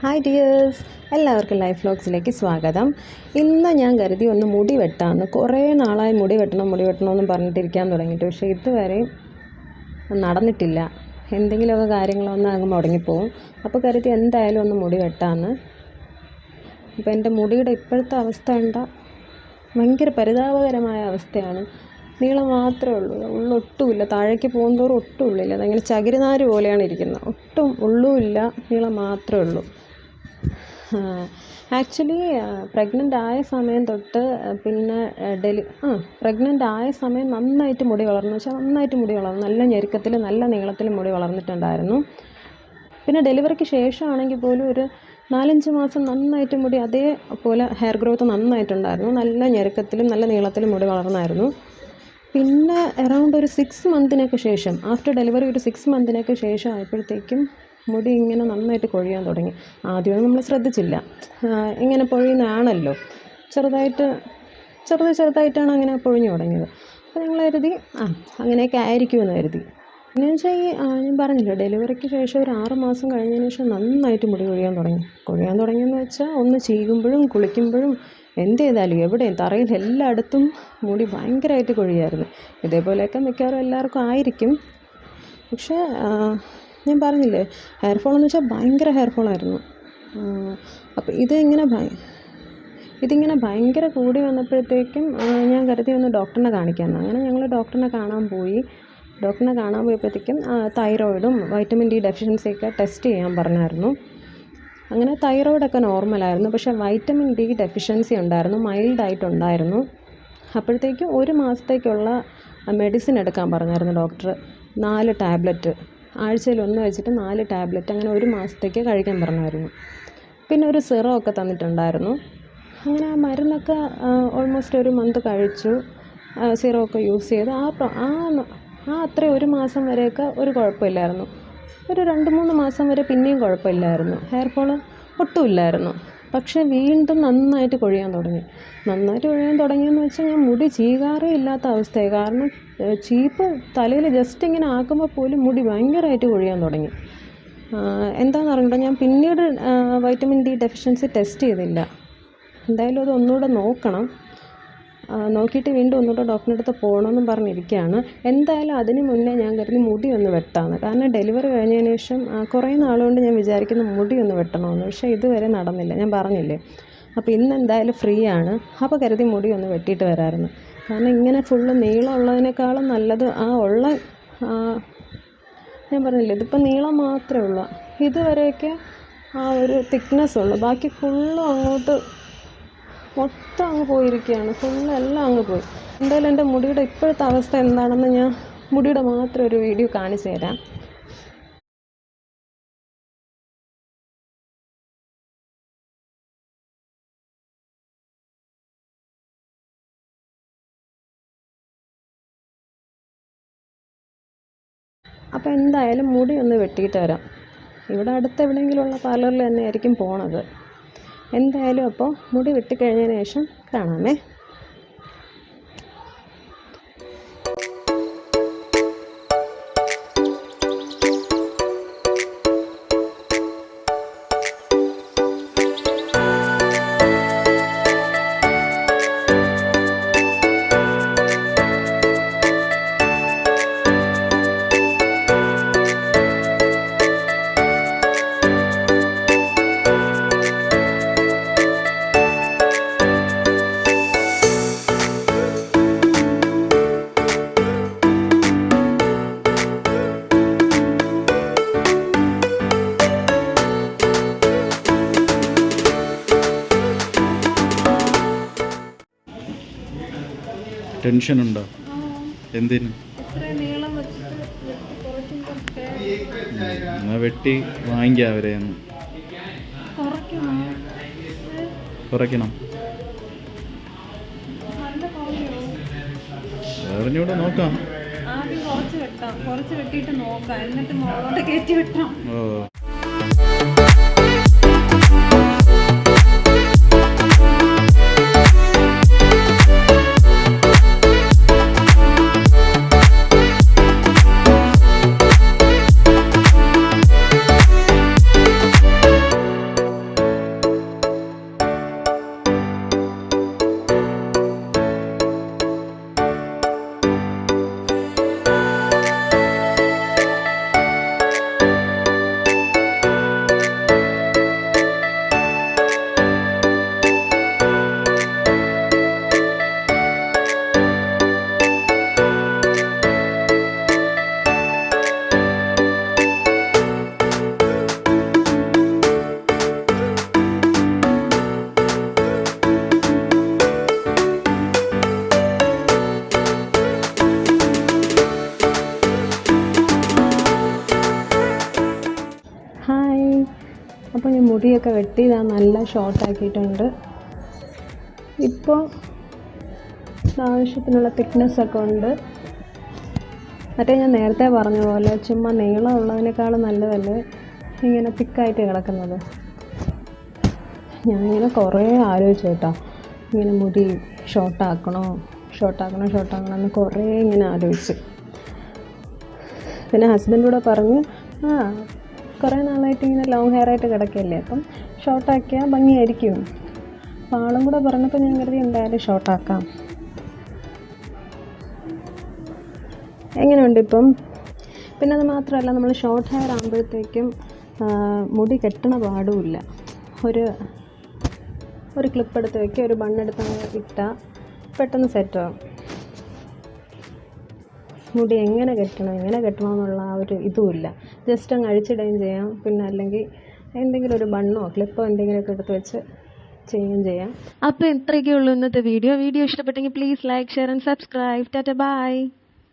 Hi dears, എല്ലാവർക്കും life വ്ലോഗ്സിലേക്ക് സ്വാഗതം. ഇന്ന് ഞാൻ കരുതി ഒന്ന് മുടി വെട്ടാമെന്ന്. കുറേ നാളായി മുടി വെട്ടണമെന്ന് പറഞ്ഞിട്ടിരിക്കാൻ തുടങ്ങിയിട്ട്, പക്ഷേ ഇതുവരെ നടന്നിട്ടില്ല. എന്തെങ്കിലുമൊക്കെ കാര്യങ്ങളൊന്നും അങ്ങ് മുടങ്ങിപ്പോവും. അപ്പോൾ കരുതി എന്തായാലും ഒന്ന് മുടി വെട്ടാമെന്ന്. അപ്പോൾ എൻ്റെ മുടിയുടെ ഇപ്പോഴത്തെ അവസ്ഥ എന്താ, ഭയങ്കര പരിതാപകരമായ അവസ്ഥയാണ്. നീളം മാത്രമേ ഉള്ളൂ, ഒട്ടുമില്ല. താഴേക്ക് പോകുന്നതോറും ഒട്ടും ഉള്ളില്ല. അതങ്ങനെ ചകിരിനാര് പോലെയാണ് ഇരിക്കുന്നത്. ഒട്ടും ഉള്ളുമില്ല, നീളം മാത്രമേ ഉള്ളൂ. ആക്ച്വലി പ്രഗ്നൻ്റ് ആയ സമയം തൊട്ട് പിന്നെ പ്രഗ്നൻ്റ് ആയ സമയം നന്നായിട്ട് മുടി വളർന്നു. പക്ഷേ നന്നായിട്ട് മുടി വളർന്നു, നല്ല ഞെരുക്കത്തിൽ നല്ല നീളത്തിൽ മുടി വളർന്നിട്ടുണ്ടായിരുന്നു. പിന്നെ ഡെലിവറിക്ക് ശേഷമാണെങ്കിൽ പോലും ഒരു 4-5 മാസം നന്നായിട്ട് മുടി അതേപോലെ ഹെയർ ഗ്രോത്ത് നന്നായിട്ടുണ്ടായിരുന്നു. നല്ല ഞെരുക്കത്തിലും നല്ല നീളത്തിലും മുടി വളർന്നായിരുന്നു. പിന്നെ അറൗണ്ട് ഒരു 6 മന്തിനൊക്കെ ശേഷം, ആഫ്റ്റർ ഡെലിവറി ഒരു 6 മന്തിനൊക്കെ ശേഷം ആയപ്പോഴത്തേക്കും മുടി ഇങ്ങനെ നന്നായിട്ട് കൊഴിയാൻ തുടങ്ങി. ആദ്യമൊന്നും നമ്മൾ ശ്രദ്ധിച്ചില്ല, ഇങ്ങനെ പൊഴിയുന്നതാണല്ലോ, ചെറുതായിട്ടാണ് അങ്ങനെ പൊഴിഞ്ഞു തുടങ്ങിയത്. അപ്പോൾ ഞങ്ങൾ കരുതി അങ്ങനെയൊക്കെ ആയിരിക്കുമെന്ന് കരുതി. പിന്നെ വെച്ചാൽ ഞാൻ പറഞ്ഞില്ല, ഡെലിവറിക്ക് ശേഷം ഒരു 6 മാസം കഴിഞ്ഞതിന് ശേഷം നന്നായിട്ട് മുടി കൊഴിയാൻ തുടങ്ങിയെന്ന് വെച്ചാൽ ഒന്ന് ചീകുമ്പോഴും കുളിക്കുമ്പോഴും എന്ത് ചെയ്താലും എവിടെയും തറയിൽ എല്ലായിടത്തും മുടി ഭയങ്കരമായിട്ട് കൊഴിയായിരുന്നു. ഇതേപോലെയൊക്കെ മിക്കവാറും എല്ലാവർക്കും ആയിരിക്കും. പക്ഷേ ഞാൻ പറഞ്ഞില്ലേ, ഹെയർ ഫോളെന്ന് വെച്ചാൽ ഭയങ്കര ഹെയർ ഫോളായിരുന്നു. അപ്പോൾ ഇതിങ്ങനെ ഭയങ്കര കൂടി വന്നപ്പോഴത്തേക്കും ഞാൻ കരുതി ഒന്ന് ഡോക്ടറിനെ കാണിക്കാമെന്ന്. അങ്ങനെ ഞങ്ങൾ ഡോക്ടറിനെ കാണാൻ പോയപ്പോഴത്തേക്കും തൈറോയിഡും വൈറ്റമിൻ ഡി ഡെഫിഷ്യൻസിയൊക്കെ ടെസ്റ്റ് ചെയ്യാൻ പറഞ്ഞായിരുന്നു. അങ്ങനെ തൈറോയിഡൊക്കെ നോർമലായിരുന്നു, പക്ഷേ വൈറ്റമിൻ ഡി ഡെഫിഷ്യൻസി ഉണ്ടായിരുന്നു, മൈൽഡായിട്ടുണ്ടായിരുന്നു. അപ്പോഴത്തേക്കും 1 മാസത്തേക്കുള്ള മെഡിസിൻ എടുക്കാൻ പറഞ്ഞായിരുന്നു ഡോക്ടർ. 4 ടാബ്ലറ്റ് ആഴ്ചയിൽ 1 വെച്ചിട്ട് 4 ടാബ്ലറ്റ് അങ്ങനെ 1 മാസത്തേക്ക് കഴിക്കാൻ പറഞ്ഞായിരുന്നു. പിന്നെ ഒരു സിറം ഒക്കെ തന്നിട്ടുണ്ടായിരുന്നു. അങ്ങനെ ആ മരുന്നൊക്കെ ഓൾമോസ്റ്റ് 1 മന്ത് കഴിച്ചു, സിറമൊക്കെ യൂസ് ചെയ്ത് അത്രയും 1 മാസം വരെയൊക്കെ ഒരു കുഴപ്പമില്ലായിരുന്നു. ഒരു 2-3 മാസം വരെ പിന്നെയും കുഴപ്പമില്ലായിരുന്നു, ഹെയർ ഫോൾ ഒട്ടുമില്ലായിരുന്നു. പക്ഷേ വീണ്ടും നന്നായിട്ട് കൊഴിയാൻ തുടങ്ങിയെന്ന് വെച്ചാൽ ഞാൻ മുടി ചീകാറേ ഇല്ലാത്ത അവസ്ഥയായി. കാരണം ചീപ്പ് തലയിൽ ജസ്റ്റ് ഇങ്ങനെ ആക്കുമ്പോൾ പോലും മുടി ഭയങ്കരമായിട്ട് കൊഴിയാൻ തുടങ്ങി. എന്താണെന്ന് അറിയണ്ട, ഞാൻ പിന്നീട് വൈറ്റമിൻ ഡി ഡെഫിഷ്യൻസി ടെസ്റ്റ് ചെയ്തില്ല. എന്തായാലും അത് ഒന്നുകൂടെ നോക്കണം. നോക്കിയിട്ട് വീണ്ടും ഒന്നുകൂടെ ഡോക്ടറിൻ്റെ അടുത്ത് പോകണമെന്നും പറഞ്ഞിരിക്കുകയാണ്. എന്തായാലും അതിന് മുന്നേ ഞാൻ കരുതി മുടി ഒന്ന് വെട്ടാമെന്ന്. കാരണം ഡെലിവറി കഴിഞ്ഞതിന് ശേഷം കുറേ നാളുകൊണ്ട് ഞാൻ വിചാരിക്കുന്നു മുടി ഒന്ന് വെട്ടണമെന്ന്. പക്ഷേ ഇതുവരെ നടന്നില്ല, ഞാൻ പറഞ്ഞില്ലേ. അപ്പോൾ ഇന്ന് എന്തായാലും ഫ്രീ ആണ്, അപ്പോൾ കരുതി മുടി ഒന്ന് വെട്ടിയിട്ട് വരാമായിരുന്നു. കാരണം ഇങ്ങനെ ഫുള്ള് നീളമുള്ളതിനേക്കാളും നല്ലത് ഞാൻ പറഞ്ഞില്ലേ, ഇതിപ്പോൾ നീളം മാത്രമേ ഉള്ളൂ. ഇതുവരെയൊക്കെ ഒരു തിക്നെസ് ഉള്ളൂ, ബാക്കി ഫുള്ളും അങ്ങോട്ട് മൊത്തം അങ്ങ് പോയിരിക്കുകയാണ്. എല്ലാം അങ്ങ് പോയി. എന്തായാലും എൻ്റെ മുടിയുടെ ഇപ്പോഴത്തെ അവസ്ഥ എന്താണെന്ന് ഞാൻ മുടിയുടെ മാത്രം ഒരു വീഡിയോ കാണിച്ചു തരാം. അപ്പോൾ എന്തായാലും മുടി ഒന്ന് വെട്ടിയിട്ട് വരാം. ഇവിടെ അടുത്ത് എവിടെയെങ്കിലുമുള്ള പാർലറിൽ തന്നെ ആയിരിക്കും പോണത്. എന്തായാലും അപ്പോൾ മുടി വെട്ടിക്കഴിഞ്ഞതിന് ശേഷം കാണാമേ. ടെൻഷനുണ്ടോ? എന്തിന്? എന്നാ വെട്ടി വാങ്ങിക്കാം അവരെ. കുറയ്ക്കണം, അറിഞ്ഞൂടെ നോക്കാം. ഓ ഞാൻ മുടിയൊക്കെ വെട്ടി ഞാൻ നല്ല ഷോർട്ടാക്കിയിട്ടുണ്ട്. ഇപ്പോൾ ആവശ്യത്തിനുള്ള തിക്നെസ്സൊക്കെ ഉണ്ട്. മറ്റേ ഞാൻ നേരത്തെ പറഞ്ഞ പോലെ ചുമ്മാ നീളമുള്ളതിനേക്കാളും നല്ലതല്ലേ ഇങ്ങനെ തിക്കായിട്ട് കിടക്കുന്നത്. ഞാനിങ്ങനെ കുറേ ആലോചിച്ചു കേട്ടോ, ഇങ്ങനെ മുടി ഷോർട്ടാക്കണോ എന്ന് കുറേ ഇങ്ങനെ ആലോചിച്ചു. പിന്നെ ഹസ്ബൻഡൂടെ പറഞ്ഞു, കുറേ നാളായിട്ട് ഇങ്ങനെ ലോങ് ഹെയർ ആയിട്ട് കിടക്കുകയല്ലേ, അപ്പം ഷോർട്ടാക്കിയാൽ ഭംഗിയായിരിക്കും. അപ്പോൾ ആളും കൂടെ പറഞ്ഞപ്പോൾ ഞാൻ കരുതി എന്തായാലും ഷോർട്ടാക്കാം. എങ്ങനെയുണ്ട് ഇപ്പം? പിന്നെ അത് മാത്രമല്ല, നമ്മൾ ഷോർട്ട് ഹെയർ ആകുമ്പോഴത്തേക്കും മുടി കെട്ടണ പാടുമില്ല. ഒരു ക്ലിപ്പ് എടുത്ത് വയ്ക്കുക, ഒരു ബണ്ണെടുത്ത് ഇട്ടാൽ പെട്ടെന്ന് സെറ്റാകും. മുടി എങ്ങനെ കെട്ടണമെന്നുള്ള ആ ഒരു ഇതുമില്ല. ജസ്റ്റ് അങ്ങ് അഴിച്ചിടുകയും ചെയ്യാം, പിന്നെ അല്ലെങ്കിൽ എന്തെങ്കിലും ഒരു ബണ്ണോ ക്ലിപ്പോ എന്തെങ്കിലുമൊക്കെ എടുത്ത് വെച്ച് ചെയ്യുകയും ചെയ്യാം. അപ്പോൾ ഇത്രയൊക്കെ ഉള്ളൂ ഇന്നത്തെ വീഡിയോ ഇഷ്ടപ്പെട്ടെങ്കിൽ please like, share and subscribe. Tata by.